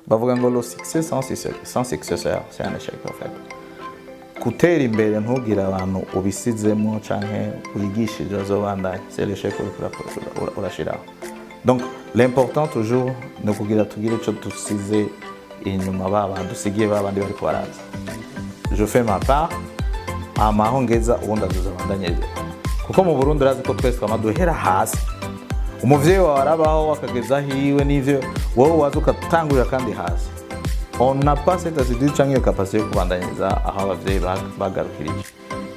bavuga ngo le succès sans successeur c'est un échec en fait. Gutera imbere ntugira abantu ubisizemo canke wigishije azobandanya c'est l'échec urashiraho. Donc l'important toujours ne kugira tugire ico dusize inyuma babandi dusigiye babandi bari kwaraza. Je fais ma part amaho ngeza ubundi azobandanya kuko mu Burundi urazi ko twese twamaduhera hasi. Umuvyeyi wawe arabaho akageza hiwe n'ivyo wowe waza ukatangurira kandi hasi. On n'a pas cette attitude canke iyo capacité yo kubandanyiriza aho abavyeyi bagarukirije.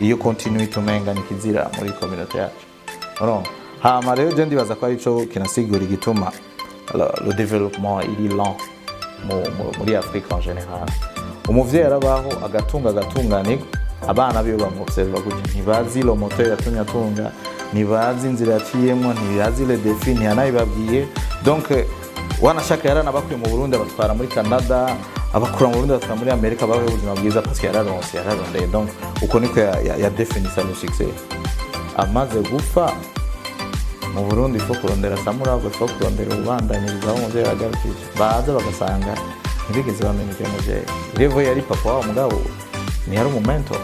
Iyo continuité umenga nikizira muri communauté yacu. Urumva hama rero je ndibaza ko arico kinasigura igituma le développement il est lent muri Afrique en général. Umuvyeyi arabaho agatunganirwa abana biyo bamobserva gutya ntibazi lo moteur yatumye atunga ntibazi inzira yaciyemo ntibazi le défi ntiyanabibabwiye. Donc wanashaka yaranabakuye mu Burundi abatwara muri Canada abakura mu Burundi abatwara muri Amerika bawe ubuzima bwiza parce que yararondeye. Donc uko niko ya définisa le succès. Amaze gufa mu Burundi fo kurondera samurago fo kurondera ubandanyiriza mu byo yagarukije baza bagasanga ntibigeze bamenye icyo muje revo yari papa wa mugabo ntiyari umumento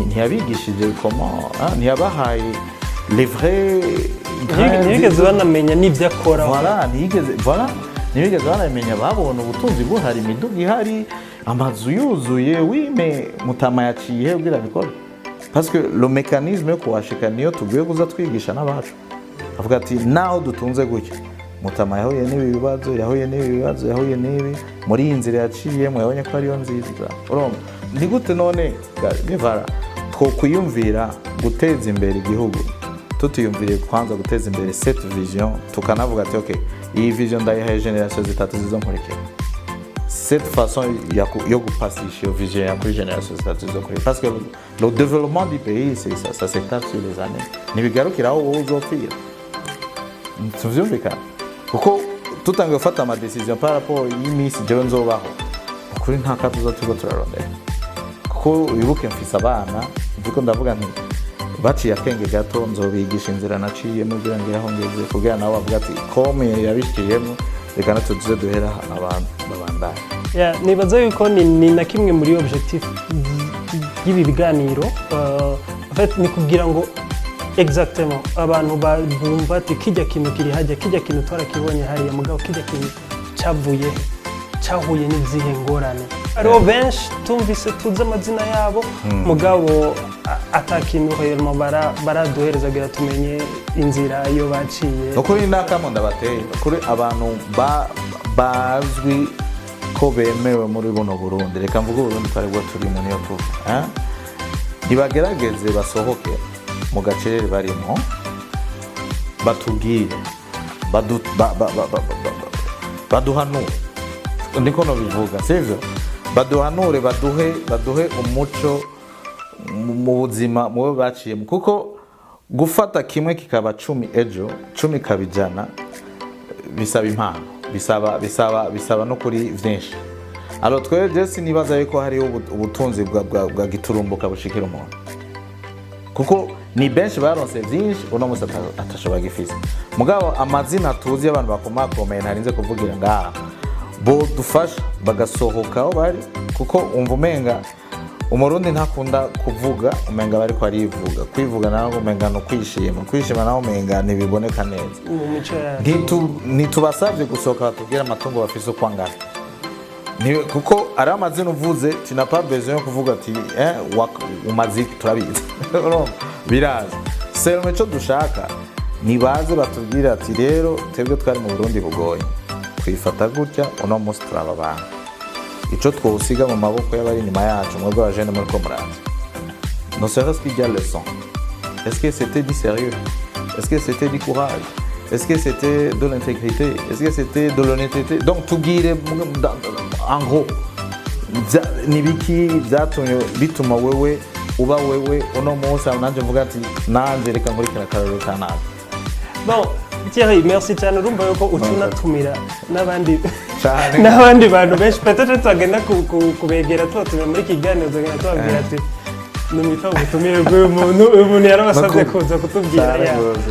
ntiyabigishije comment ntiyabahaye les vrais ntibigeze banamenya n'ibyo akora. Ntibigeze banamenya babona ubutunzi buhari imiduga ihari amazu yuzuye wime mutama yaciye ubwira bikora parce que le mécanisme yo kuwashika niyo tugiye kuza twigisha n'abacu avuga ati naho dutunze gutyo mutama yahuye n'ibi muri inzira yaciye mwabonye ko ariyo nziza. Urumva ni gute none gevara two kuyumvira guteza imbere igihugu tutiyumviriye kwanza guteza imbere cette vision tukanavuga ati okay iyi vision ndayihaye generation zitatu zizonkurikira cette façon yo gupasisha iyo vision ya kuri generation zitatu zizonkurikira parce que le développement du pays c'est ça s'étale sur les années nibigarukiraho wowe uzopfira tuvyumvikana kuko tutangiye gufata ama decision par rapport y'imisi jewe nzobaho kuri nta kabuza tugo turarondera kuko wibuke mfise abana ndiko ndavuga nti baciye akenge gato nzobigisha inzira naciye mugira ngo yahongeze kugira nawe avuga ati kome yabishikiyemo reka natuze duhera abantu babandanye. Nibaza yuko ni na kimwe muri objectif y'ibi biganiro en fait ni kugira ngo exactement abantu bumva ati kijya kintu kiri hajya kijya kintu twarakibonye hariya mugabo kijya kintu cyahuye n'izihe ngorane ariho benshi tumvise tuzi amazina yabo mugabo atakintu rero baraduhereza kugira tumenye inzira iyo baciye. Ukuri ndakamo ndabateye kuri abantu bazwi ko bemewe muri buno Burundi reka mvuga Burundi twari bwo turi mu niyo tuva nibagerageze basohoke mu gacerere barimo batubwire baduhanure ndiko no bivuga sivyo baduhanure baduhe umuco mu buzima mu baciye kuko gufata kimwe kikaba 10 ejo 10 kabijana bisaba impano bisaba no kuri vyinshi. Alors twebwe sinibaza yuko hari ubutunzi bwa giturumbuka bushikira umuntu kuko ni benshi baronse vyinshi uno musa atashobora gifisa mugabo amazina tuzi abantu bakomakomeye ntarinze kuvugira ngaha bo dufasha bagasohokaho bari kuko umva umenga umurundi ntakunda kuvuga umenga bari ko arivuga kwivuga naho umenga no kwishima naho umenga ntibiboneka neza ntitubasavye gusohoka batubwira amatungo bafise uko angana kuko ari amazina uvuze tina pas besoin yo kuvuga ati umaziki turabizi biraza selme cyo dushaka nibaze batubwira ati rero twebwe twari mu Burundi bugoye twifata gutya uno munsi turababana ico twosiga mu maboko y'abari nyuma yacu mwebwe abajene muri komurance non serait-ce qu'il y a leçon est-ce que c'était du sérieux est-ce que c'était du courage est-ce que c'était de l'intégrité est-ce que c'était de l'honnêteté donc tubwire en gros nibiki byatumye bituma wewe uba wewe uno munsi nanje mvuga ati nanje reka nkurikira kararo kanaka. Bon Thierry, merci cyane urumva yuko utunatumira n'abandi bantu benshi peut-être twagenda kubegera tubatumira muri kiganiro tugenda tubabwira ati numita ubutumire bw'umuntu yarabasabye kuza kutubwira